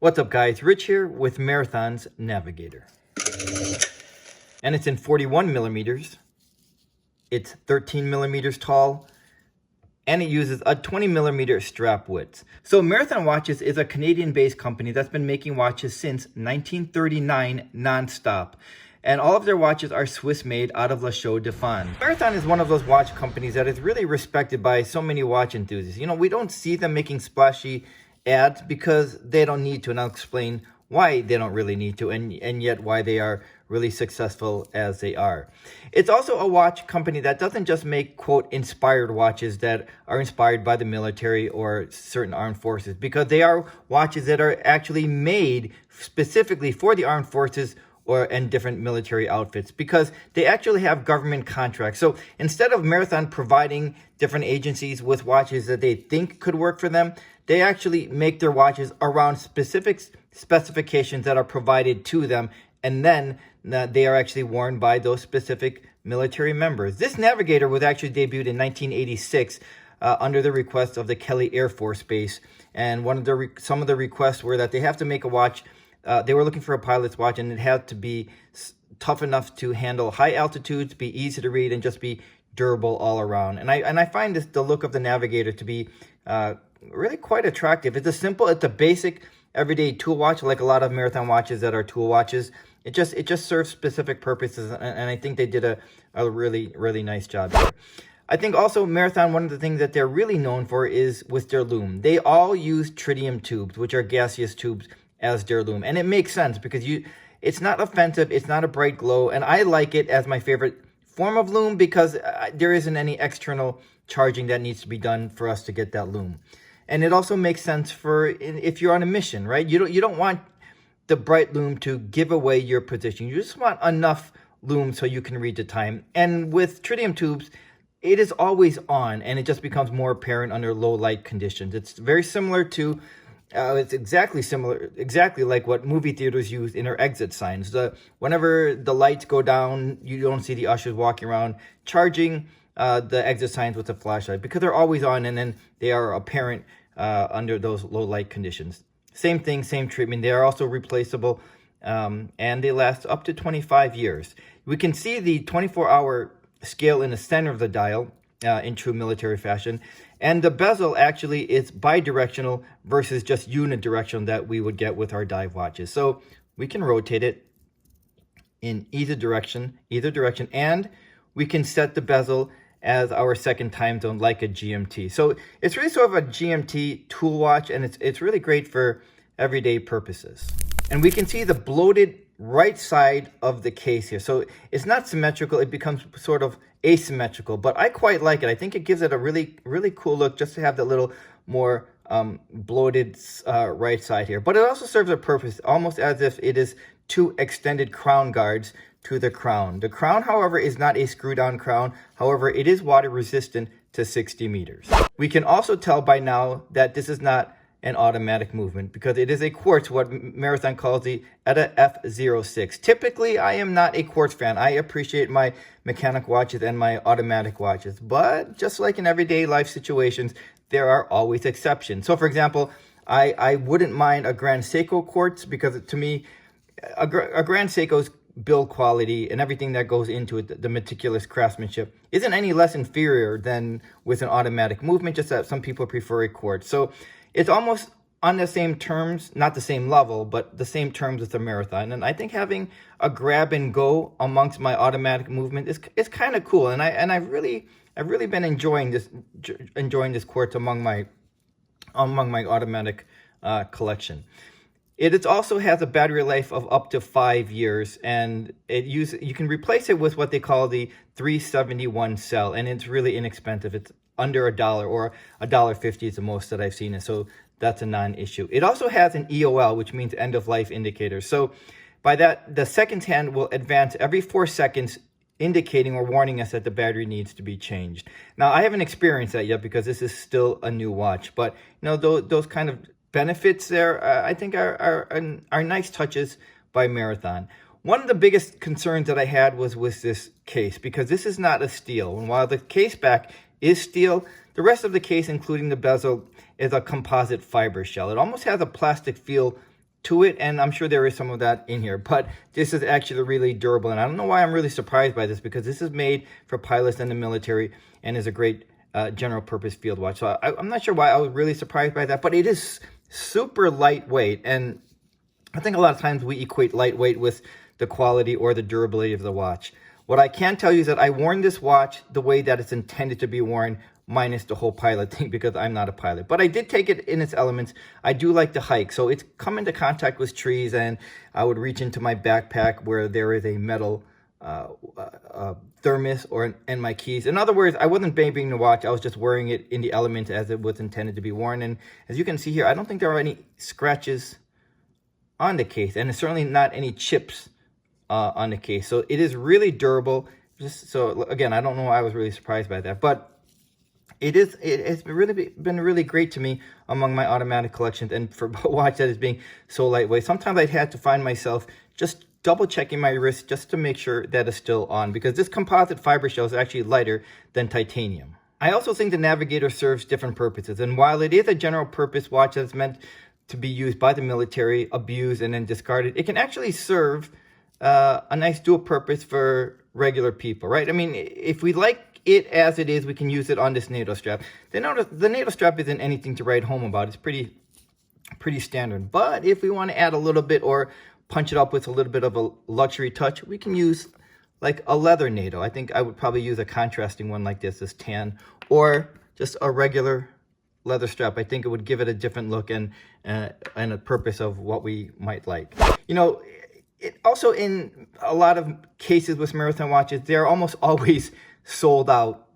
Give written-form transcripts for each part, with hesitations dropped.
What's up guys, Rich here with Marathon's Navigator. And it's in 41 millimeters. It's 13 millimeters tall. And it uses a 20 millimeter strap width. So Marathon Watches is a Canadian-based company that's been making watches since 1939 non-stop. And all of their watches are Swiss-made out of La Chaux-de-Fonds. Marathon is one of those watch companies that is really respected by so many watch enthusiasts. You know, we don't see them making splashy ads because they don't need to, and I'll explain why they don't really need to, and yet why they are really successful as they are. It's also a watch company that doesn't just make, quote, inspired watches that are inspired by the military or certain armed forces, because they are watches that are actually made specifically for the armed forces and different military outfits, because they actually have government contracts. So instead of Marathon providing different agencies with watches that they think could work for them, they actually make their watches around specific specifications that are provided to them, and then they are actually worn by those specific military members. This Navigator was actually debuted in 1986 under the request of the Kelly Air Force Base, and some of the requests were that they have to make a watch. They were looking for a pilot's watch, and it had to be tough enough to handle high altitudes, be easy to read, and just be durable all around. And I find the look of the Navigator to be really quite attractive. It's a basic everyday tool watch, like a lot of Marathon watches that are tool watches. It just serves specific purposes, and I think they did a really nice job there. I think also Marathon, one of the things that they're really known for is with their lume. They all use tritium tubes, which are gaseous tubes, as their lume. And it makes sense because it's not offensive, it's not a bright glow, and I like it as my favorite form of lume because there isn't any external charging that needs to be done for us to get that lume. And it also makes sense for if you're on a mission, right? You don't want the bright lume to give away your position. You just want enough lume so you can read the time. And with tritium tubes, it is always on, and it just becomes more apparent under low light conditions. It's very similar to it's exactly like what movie theaters use in their exit signs. Whenever the lights go down, you don't see the ushers walking around charging the exit signs with a flashlight, because they're always on, and then they are apparent under those low light conditions. Same thing, same treatment. They are also replaceable, and they last up to 25 years. We can see the 24-hour scale in the center of the dial in true military fashion. And the bezel actually is bidirectional versus just unidirectional that we would get with our dive watches. So we can rotate it in either direction, and we can set the bezel as our second time zone, like a GMT. So it's really sort of a GMT tool watch, and it's really great for everyday purposes. And we can see the bloated right side of the case here. So it's not symmetrical, it becomes sort of asymmetrical, but I quite like it. I think it gives it a really cool look just to have that little more bloated right side here. But it also serves a purpose, almost as if it is two extended crown guards to the crown. The crown, however, is not a screw-down crown. However, it is water resistant to 60 meters. We can also tell by now that this is not an automatic movement, because it is a Quartz, what Marathon calls the ETA F06. Typically, I am not a Quartz fan. I appreciate my mechanic watches and my automatic watches, but just like in everyday life situations, there are always exceptions. So for example, I wouldn't mind a Grand Seiko Quartz, because to me, a Grand Seiko's build quality and everything that goes into it, the meticulous craftsmanship, isn't any less inferior than with an automatic movement, just that some people prefer a Quartz. So it's almost on the same terms, not the same level, but the same terms as the Marathon. And I think having a grab and go amongst my automatic movement is kind of cool. And I've really been enjoying this Quartz among my automatic collection. It also has a battery life of up to 5 years, and you can replace it with what they call the 371 cell, and it's really inexpensive. It's under $1, or $1.50 is the most that I've seen it, so that's a non-issue. It also has an EOL, which means end of life indicator. So by that, the seconds hand will advance every 4 seconds, indicating or warning us that the battery needs to be changed. Now, I haven't experienced that yet because this is still a new watch, but you know, those kind of benefits there, I think are nice touches by Marathon. One of the biggest concerns that I had was with this case, because this is not a steel. And while the case back is steel, the rest of the case, including the bezel, is a composite fiber shell. It almost has a plastic feel to it, and I'm sure there is some of that in here, but this is actually really durable, and I don't know why I'm really surprised by this, because this is made for pilots and the military and is a great general purpose field watch. So I'm not sure why I was really surprised by that, but it is super lightweight, and I think a lot of times we equate lightweight with the quality or the durability of the watch. What I can tell you is that I worn this watch the way that it's intended to be worn, minus the whole pilot thing, because I'm not a pilot. But I did take it in its elements. I do like to hike, so it's come into contact with trees, and I would reach into my backpack where there is a metal thermos and my keys. In other words, I wasn't babying the watch. I was just wearing it in the elements as it was intended to be worn. And as you can see here, I don't think there are any scratches on the case, and there's certainly not any chips on the case. So it is really durable. Just so again, I don't know why I was really surprised by that, but it's been really great to me among my automatic collections, and for a watch that is being so lightweight. Sometimes I'd had to find myself just double checking my wrist just to make sure that it's still on, because this composite fiber shell is actually lighter than titanium. I also think the Navigator serves different purposes, and while it is a general purpose watch that's meant to be used by the military, abused, and then discarded, it can actually serve a nice dual purpose for regular people, right? I mean, if we like it as it is, we can use it on this NATO strap. The NATO strap isn't anything to write home about. It's pretty standard. But if we want to add a little bit or punch it up with a little bit of a luxury touch, we can use like a leather NATO. I think I would probably use a contrasting one like this tan, or just a regular leather strap. I think it would give it a different look and a purpose of what we might like. You know, it also, in a lot of cases with marathon watches, they're almost always sold out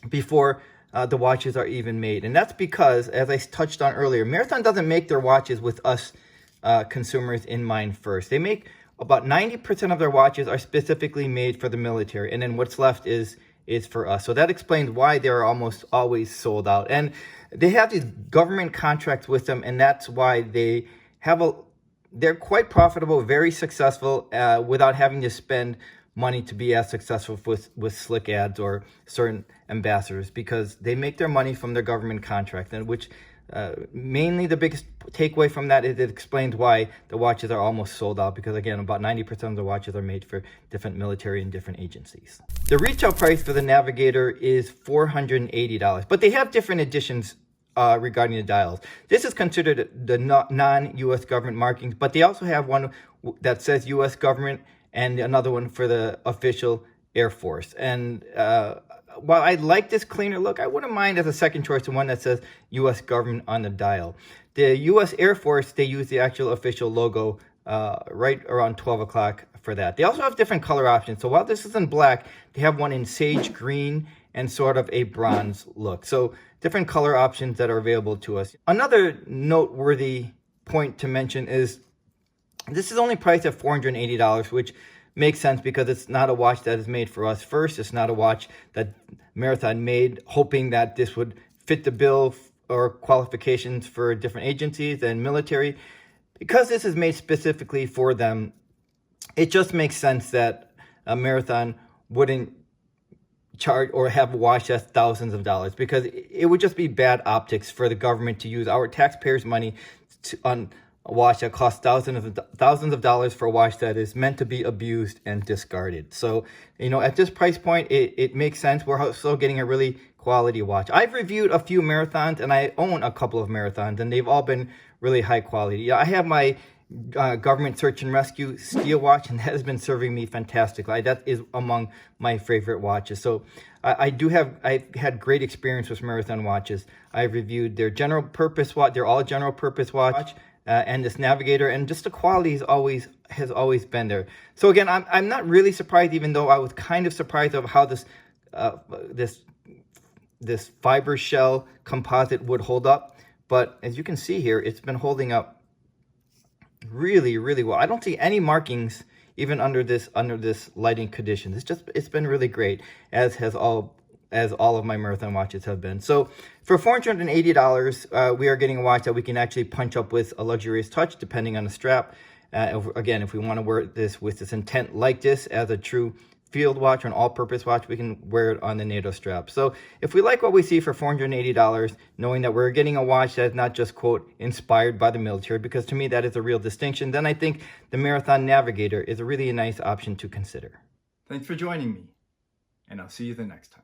before the watches are even made. And that's because, as I touched on earlier, Marathon doesn't make their watches with us consumers in mind first. They make about 90% of their watches are specifically made for the military, and then what's left is for us. So that explains why they're almost always sold out. And they have these government contracts with them, and that's why they're quite profitable, very successful, without having to spend money to be as successful with slick ads or certain ambassadors, because they make their money from their government contract, and which mainly the biggest takeaway from that is it explains why the watches are almost sold out, because again, about 90% of the watches are made for different military and different agencies. The retail price for the Navigator is $480, but they have different editions regarding the dials. This is considered the non-U.S. government markings, but they also have one that says U.S. government and another one for the official Air Force. And while I like this cleaner look, I wouldn't mind as a second choice the one that says U.S. government on the dial. The U.S. Air Force, they use the actual official logo right around 12 o'clock for that. They also have different color options. So while this is in black, they have one in sage green and sort of a bronze look. So different color options that are available to us. Another noteworthy point to mention is this is only priced at $480, which makes sense because it's not a watch that is made for us first. It's not a watch that Marathon made hoping that this would fit the bill or qualifications for different agencies and military. Because this is made specifically for them, it just makes sense that Marathon wouldn't charge or have a watch that's thousands of dollars, because it would just be bad optics for the government to use our taxpayers' money on a watch that costs thousands of dollars for a watch that is meant to be abused and discarded. So, you know, at this price point, it makes sense. We're still getting a really quality watch. I've reviewed a few Marathons, and I own a couple of Marathons, and they've all been really high quality. Yeah, I have my government search and rescue steel watch, and that has been serving me fantastically. That is among my favorite watches. So I've had great experience with Marathon watches. I've reviewed their general purpose watch. They're all general purpose watch. And this Navigator, and just the quality has always been there. So again, I'm not really surprised, even though I was kind of surprised of how this fiber shell composite would hold up. But as you can see here, it's been holding up really, really well. I don't see any markings even under this lighting condition. It's been really great, as all of my Marathon watches have been. So for $480, we are getting a watch that we can actually punch up with a luxurious touch, depending on the strap. Again, if we want to wear this with this intent like this as a true field watch or an all-purpose watch, we can wear it on the NATO strap. So if we like what we see for $480, knowing that we're getting a watch that is not just, quote, inspired by the military, because to me that is a real distinction, then I think the Marathon Navigator is a really nice option to consider. Thanks for joining me, and I'll see you the next time.